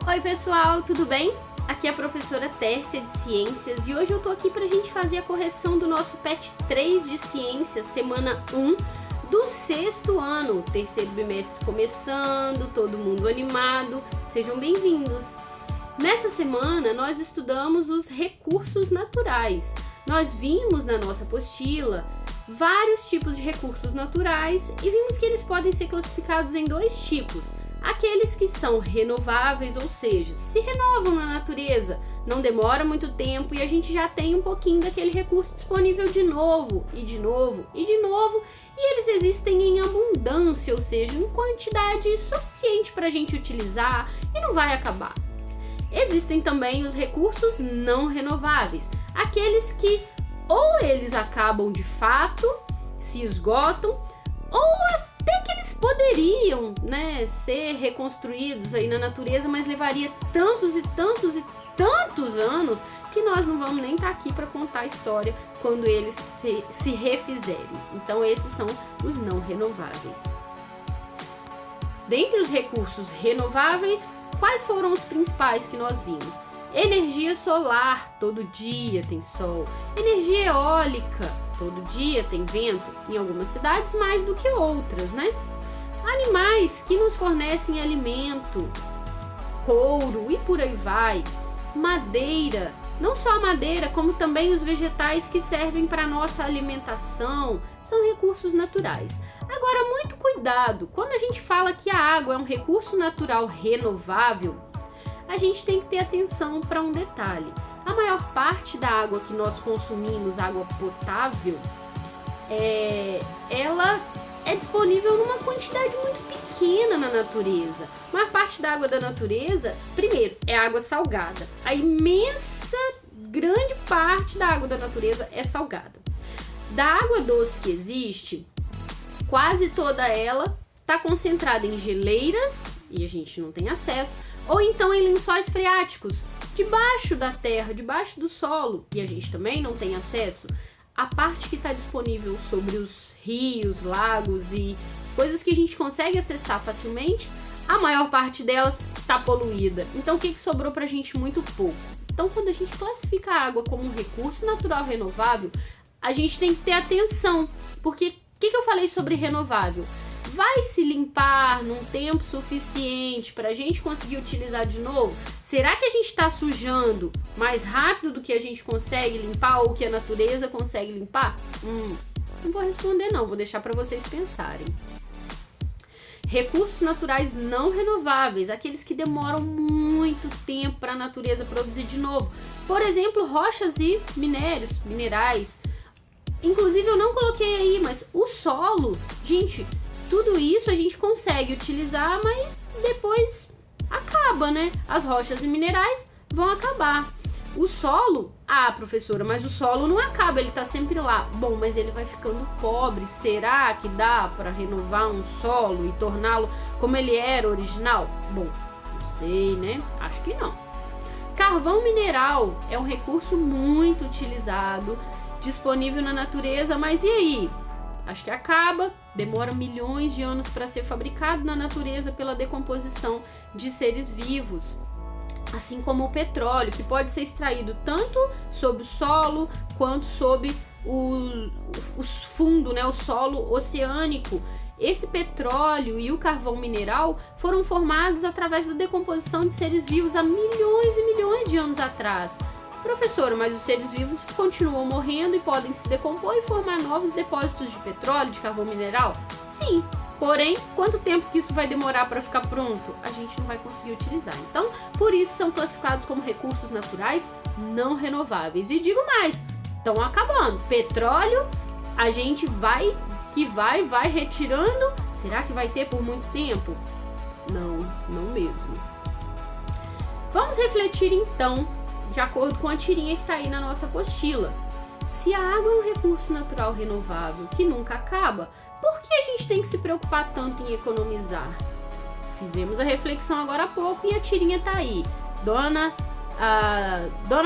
Oi pessoal, tudo bem? Aqui é a professora Tércia de Ciências e hoje eu tô aqui pra gente fazer a correção do nosso PET 3 de Ciências, semana 1 do 6º ano, terceiro bimestre começando, todo mundo animado, sejam bem-vindos! Nessa semana nós estudamos os recursos naturais. Nós vimos na nossa apostila vários tipos de recursos naturais e vimos que eles podem ser classificados em dois tipos. Aqueles que são renováveis, ou seja, se renovam na natureza, não demora muito tempo e a gente já tem um pouquinho daquele recurso disponível de novo, e de novo, e de novo, e eles existem em abundância, ou seja, em quantidade suficiente para a gente utilizar e não vai acabar. Existem também os recursos não renováveis, aqueles que ou eles acabam de fato, se esgotam, ou até que eles poderiam, ser reconstruídos aí na natureza, mas levaria tantos e tantos e tantos anos que nós não vamos nem estar aqui para contar a história quando eles se refizerem. Então esses são os não renováveis. Dentre os recursos renováveis, quais foram os principais que nós vimos? Energia solar, todo dia tem sol. Energia eólica, todo dia tem vento, em algumas cidades mais do que outras, Animais que nos fornecem alimento, couro e por aí vai. Madeira, não só a madeira, como também os vegetais que servem para nossa alimentação, são recursos naturais. Agora, muito cuidado, quando a gente fala que a água é um recurso natural renovável, a gente tem que ter atenção para um detalhe. A maior parte da água que nós consumimos, água potável, ela é disponível numa quantidade muito pequena na natureza. A maior parte da água da natureza, primeiro, é água salgada. A imensa, grande parte da água da natureza é salgada. Da água doce que existe, quase toda ela está concentrada em geleiras, e a gente não tem acesso, ou então em lençóis freáticos, debaixo da terra, debaixo do solo, e a gente também não tem acesso. A parte que está disponível sobre os rios, lagos e coisas que a gente consegue acessar facilmente, a maior parte delas está poluída. Então o que sobrou para a gente? Muito pouco. Então quando a gente classifica a água como um recurso natural renovável, a gente tem que ter atenção, porque o que eu falei sobre renovável? Vai se limpar num tempo suficiente para a gente conseguir utilizar de novo? Será que a gente está sujando mais rápido do que a gente consegue limpar ou que a natureza consegue limpar? Não vou responder não, vou deixar para vocês pensarem. Recursos naturais não renováveis, aqueles que demoram muito tempo para a natureza produzir de novo. Por exemplo, rochas e minerais. Inclusive eu não coloquei aí, mas o solo, gente, tudo isso a gente consegue utilizar, mas depois acaba, As rochas e minerais vão acabar. O solo, professora, mas o solo não acaba, ele tá sempre lá. Bom, mas ele vai ficando pobre. Será que dá para renovar um solo e torná-lo como ele era original? Bom, não sei, Acho que não. Carvão mineral é um recurso muito utilizado, disponível na natureza, mas e aí? Acho que acaba, demora milhões de anos para ser fabricado na natureza pela decomposição de seres vivos. Assim como o petróleo, que pode ser extraído tanto sob o solo quanto sob o fundo, o solo oceânico. Esse petróleo e o carvão mineral foram formados através da decomposição de seres vivos há milhões e milhões de anos atrás. Professora, mas os seres vivos continuam morrendo e podem se decompor e formar novos depósitos de petróleo, de carvão mineral? Sim, porém, quanto tempo que isso vai demorar para ficar pronto? A gente não vai conseguir utilizar. Então, por isso são classificados como recursos naturais não renováveis. E digo mais, estão acabando. Petróleo, a gente vai retirando. Será que vai ter por muito tempo? Não mesmo. Vamos refletir então, de acordo com a tirinha que está aí na nossa apostila. Se a água é um recurso natural renovável que nunca acaba, por que a gente tem que se preocupar tanto em economizar? Fizemos a reflexão agora há pouco e a tirinha está aí. Dona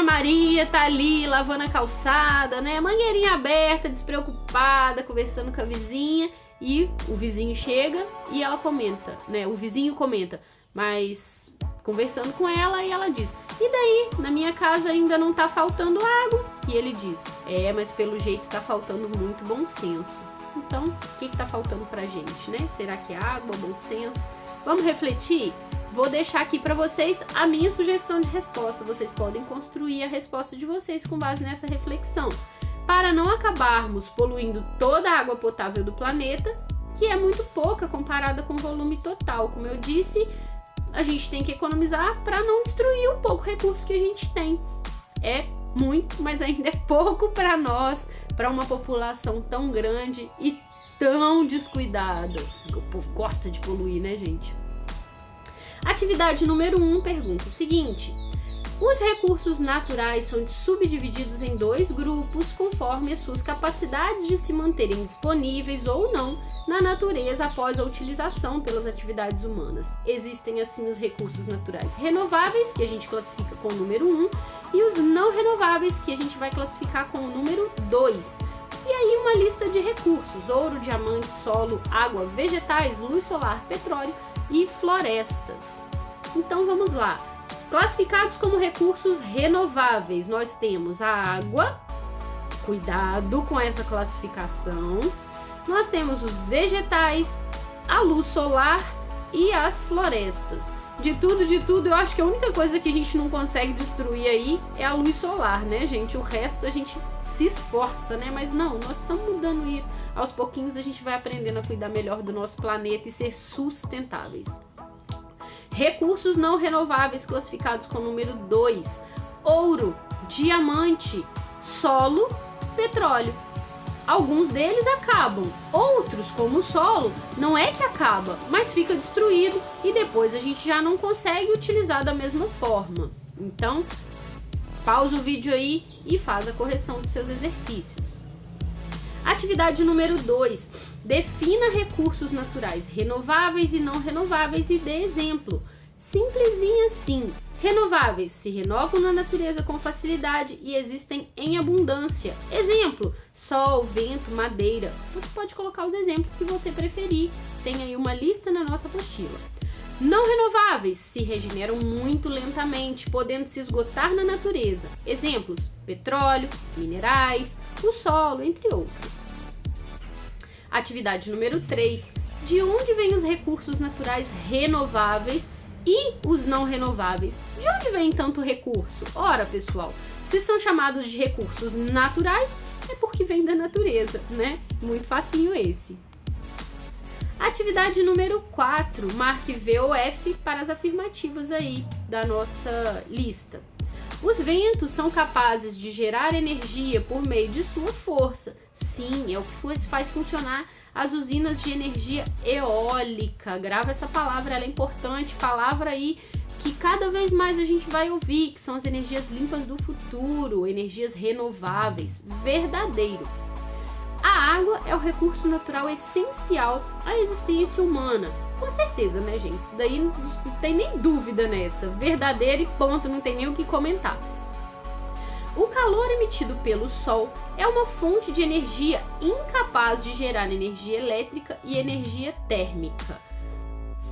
Maria tá ali lavando a calçada, mangueirinha aberta, despreocupada, conversando com a vizinha, e o vizinho chega e ela comenta, o vizinho comenta, mas conversando com ela e ela diz: e daí? Na minha casa ainda não tá faltando água? E ele diz: mas pelo jeito tá faltando muito bom senso. Então, o que tá faltando pra gente, né? Será que é água, bom senso? Vamos refletir? Vou deixar aqui para vocês a minha sugestão de resposta. Vocês podem construir a resposta de vocês com base nessa reflexão. Para não acabarmos poluindo toda a água potável do planeta, que é muito pouca comparada com o volume total. Como eu disse, a gente tem que economizar para não destruir o pouco recurso que a gente tem. É muito, mas ainda é pouco para nós, para uma população tão grande e tão descuidada. O povo gosta de poluir, né, gente? Atividade número 1 pergunta o seguinte: os recursos naturais são subdivididos em 2 grupos conforme as suas capacidades de se manterem disponíveis ou não na natureza após a utilização pelas atividades humanas. Existem assim os recursos naturais renováveis, que a gente classifica com o número 1, e os não renováveis, que a gente vai classificar com o número 2. E aí uma lista de recursos: ouro, diamante, solo, água, vegetais, luz solar, petróleo e florestas. Então vamos lá. Classificados como recursos renováveis, nós temos a água, cuidado com essa classificação. Nós temos os vegetais, a luz solar e as florestas. De tudo, eu acho que a única coisa que a gente não consegue destruir aí é a luz solar, né, gente? O resto a gente se esforça, né? Mas não, nós estamos mudando isso. Aos pouquinhos a gente vai aprendendo a cuidar melhor do nosso planeta e ser sustentáveis. Recursos não renováveis classificados com o número 2: ouro, diamante, solo, petróleo. Alguns deles acabam, outros, como o solo, não é que acaba, mas fica destruído e depois a gente já não consegue utilizar da mesma forma. Então, pausa o vídeo aí e faz a correção dos seus exercícios. Atividade número 2. Defina recursos naturais renováveis e não renováveis e dê exemplo. Simplesinho assim. Renováveis se renovam na natureza com facilidade e existem em abundância. Exemplo: sol, vento, madeira. Você pode colocar os exemplos que você preferir. Tem aí uma lista na nossa apostila. Não renováveis se regeneram muito lentamente, podendo se esgotar na natureza. Exemplos: petróleo, minerais, o solo, entre outros. Atividade número 3. De onde vêm os recursos naturais renováveis e os não renováveis? De onde vem tanto recurso? Ora, pessoal, se são chamados de recursos naturais, é porque vem da natureza, né? Muito facinho esse. Atividade número 4. Marque V ou F para as afirmativas aí da nossa lista. Os ventos são capazes de gerar energia por meio de sua força. Sim, é o que faz funcionar as usinas de energia eólica. Grava essa palavra, ela é importante, palavra aí que cada vez mais a gente vai ouvir, que são as energias limpas do futuro, energias renováveis. Verdadeiro. A água é o recurso natural essencial à existência humana. Com certeza, né, gente? Isso daí não tem nem dúvida nessa. Verdadeiro e ponto, não tem nem o que comentar. O calor emitido pelo Sol é uma fonte de energia incapaz de gerar energia elétrica e energia térmica.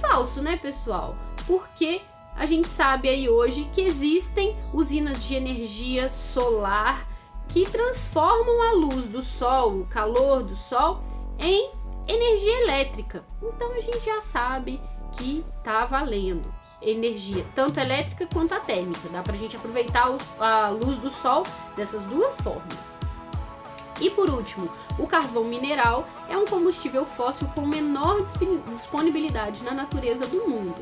Falso, né, pessoal? Porque a gente sabe aí hoje que existem usinas de energia solar que transformam a luz do Sol, o calor do Sol, em energia elétrica. Então a gente já sabe que tá valendo energia, tanto elétrica quanto a térmica. Dá pra gente aproveitar a luz do Sol dessas duas formas. E por último, o carvão mineral é um combustível fóssil com menor disponibilidade na natureza do mundo.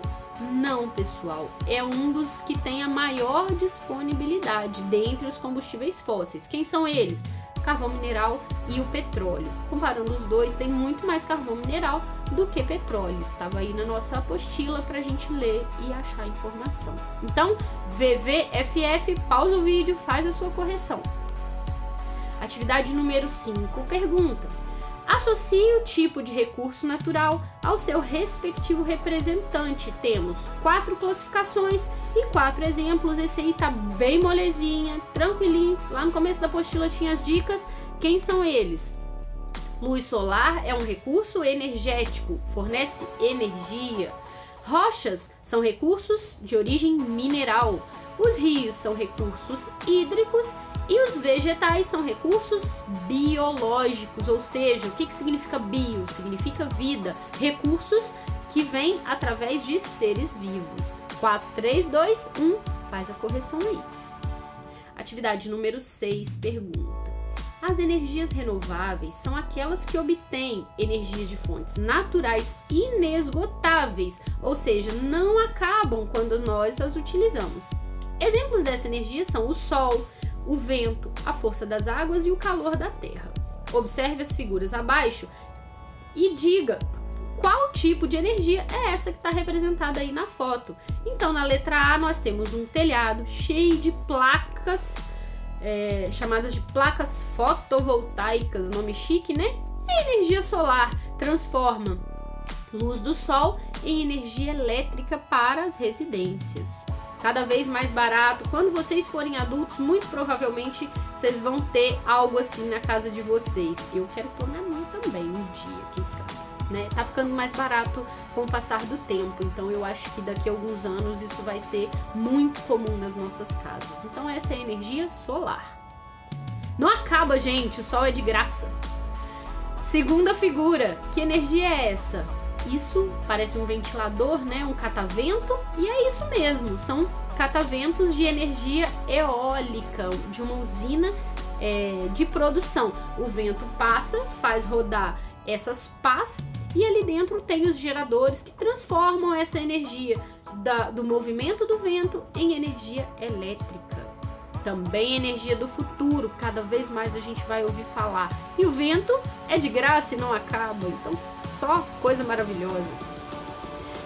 Não, pessoal, é um dos que tem a maior disponibilidade dentre os combustíveis fósseis. Quem são eles? Carvão mineral e o petróleo. Comparando os dois, tem muito mais carvão mineral do que petróleo. Estava aí na nossa apostila para a gente ler e achar a informação. Então, VVFF, pausa o vídeo, faz a sua correção. Atividade número 5, pergunta: associe o tipo de recurso natural ao seu respectivo representante. Temos 4 classificações e 4 exemplos. Esse aí tá bem molezinha, tranquilinho. Lá no começo da apostila tinha as dicas. Quem são eles? Luz solar é um recurso energético, fornece energia. Rochas são recursos de origem mineral. Os rios são recursos hídricos e os vegetais são recursos biológicos, ou seja, o que significa bio? Significa vida, recursos que vêm através de seres vivos. 4, 3, 2, 1, faz a correção aí. Atividade número 6, pergunta. As energias renováveis são aquelas que obtêm energia de fontes naturais inesgotáveis, ou seja, não acabam quando nós as utilizamos. Exemplos dessa energia são o sol, o vento, a força das águas e o calor da terra. Observe as figuras abaixo e diga qual tipo de energia é essa que está representada aí na foto. Então, na letra A, nós temos um telhado cheio de placas, chamadas de placas fotovoltaicas, nome chique, né? A energia solar transforma luz do sol em energia elétrica para as residências. Cada vez mais barato. Quando vocês forem adultos, muito provavelmente vocês vão ter algo assim na casa de vocês. Eu quero pôr na minha também um dia, quem sabe, né? Tá ficando mais barato com o passar do tempo, então eu acho que daqui a alguns anos isso vai ser muito comum nas nossas casas. Então essa é a energia solar. Não acaba, gente, o sol é de graça. Segunda figura, que energia é essa? Isso parece um ventilador, né? Um catavento, e é isso mesmo, são cataventos de energia eólica, de uma usina de produção. O vento passa, faz rodar essas pás, e ali dentro tem os geradores que transformam essa energia do movimento do vento em energia elétrica. Também energia do futuro, cada vez mais a gente vai ouvir falar. E o vento é de graça e não acaba, então só coisa maravilhosa.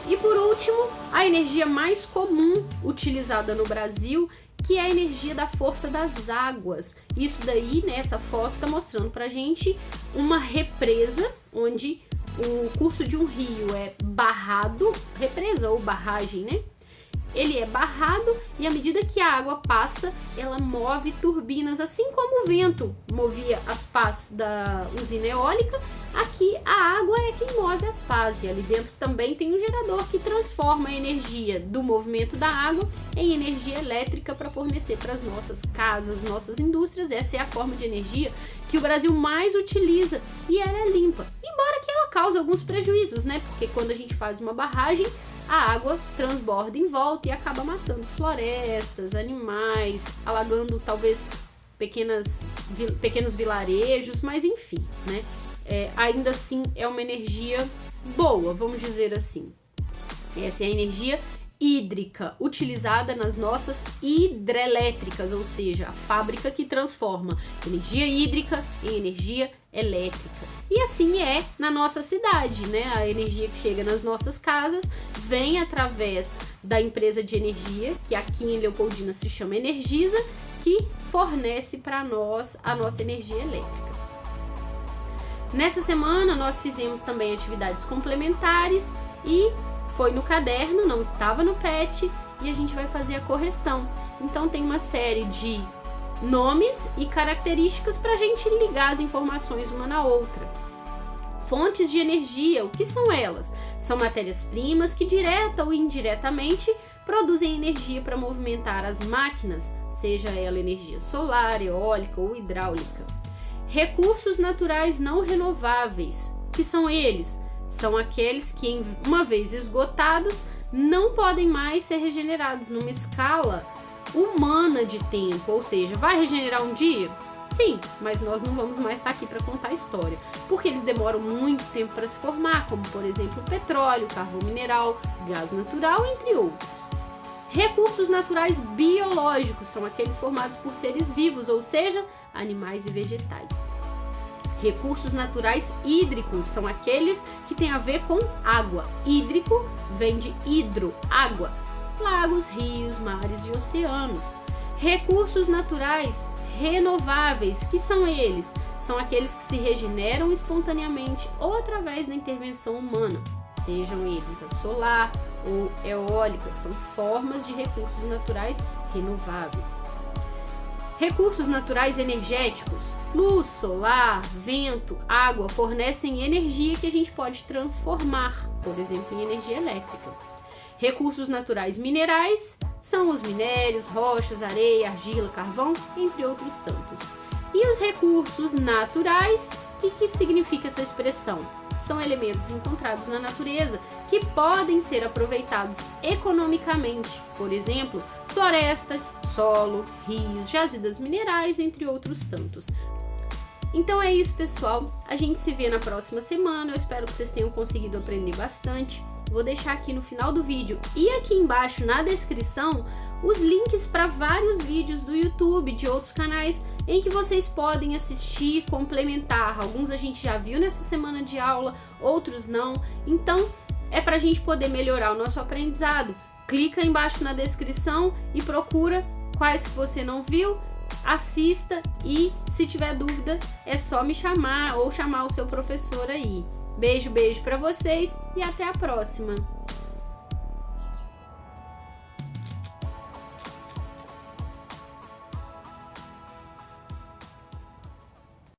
E por último, a energia mais comum utilizada no Brasil, que é a energia da força das águas. Isso daí, né, essa foto está mostrando pra gente uma represa, onde o curso de um rio é barrado, represa ou barragem, né? Ele é barrado e à medida que a água passa, ela move turbinas, assim como o vento movia as pás da usina eólica. Aqui a água é quem move as pás, e ali dentro também tem um gerador que transforma a energia do movimento da água em energia elétrica para fornecer para as nossas casas, nossas indústrias. Essa é a forma de energia que o Brasil mais utiliza e ela é limpa, embora que ela cause alguns prejuízos, né? Porque quando a gente faz uma barragem, a água transborda em volta e acaba matando florestas, animais, alagando talvez pequenos vilarejos, mas enfim, né? Ainda assim é uma energia boa, vamos dizer assim. Essa é a energia hídrica, utilizada nas nossas hidrelétricas, ou seja, a fábrica que transforma energia hídrica em energia elétrica. E assim é na nossa cidade, né? A energia que chega nas nossas casas vem através da empresa de energia, que aqui em Leopoldina se chama Energisa, que fornece para nós a nossa energia elétrica. Nessa semana nós fizemos também atividades complementares e foi no caderno, não estava no PET, e a gente vai fazer a correção. Então tem uma série de nomes e características para a gente ligar as informações uma na outra. Fontes de energia, o que são elas? São matérias-primas que direta ou indiretamente produzem energia para movimentar as máquinas, seja ela energia solar, eólica ou hidráulica. Recursos naturais não renováveis, que são eles? São aqueles que, uma vez esgotados, não podem mais ser regenerados numa escala humana de tempo, ou seja, vai regenerar um dia? Sim, mas nós não vamos mais estar aqui para contar a história, porque eles demoram muito tempo para se formar, como por exemplo petróleo, carvão mineral, gás natural, entre outros. Recursos naturais biológicos são aqueles formados por seres vivos, ou seja, animais e vegetais. Recursos naturais hídricos são aqueles que têm a ver com água. Hídrico vem de hidro, água, lagos, rios, mares e oceanos. Recursos naturais renováveis, que são eles? São aqueles que se regeneram espontaneamente ou através da intervenção humana, sejam eles a solar ou eólica, são formas de recursos naturais renováveis. Recursos naturais energéticos, luz, solar, vento, água, fornecem energia que a gente pode transformar, por exemplo, em energia elétrica. Recursos naturais minerais são os minérios, rochas, areia, argila, carvão, entre outros tantos. E os recursos naturais, o que significa essa expressão? São elementos encontrados na natureza que podem ser aproveitados economicamente, por exemplo, florestas, solo, rios, jazidas minerais, entre outros tantos. Então é isso, pessoal. A gente se vê na próxima semana. Eu espero que vocês tenham conseguido aprender bastante. Vou deixar aqui no final do vídeo e aqui embaixo na descrição os links para vários vídeos do YouTube, de outros canais, em que vocês podem assistir, complementar. Alguns a gente já viu nessa semana de aula, outros não. Então, é para a gente poder melhorar o nosso aprendizado. Clica aí embaixo na descrição e procura quais que você não viu, assista e, se tiver dúvida, é só me chamar ou chamar o seu professor aí. Beijo, beijo para vocês e até a próxima!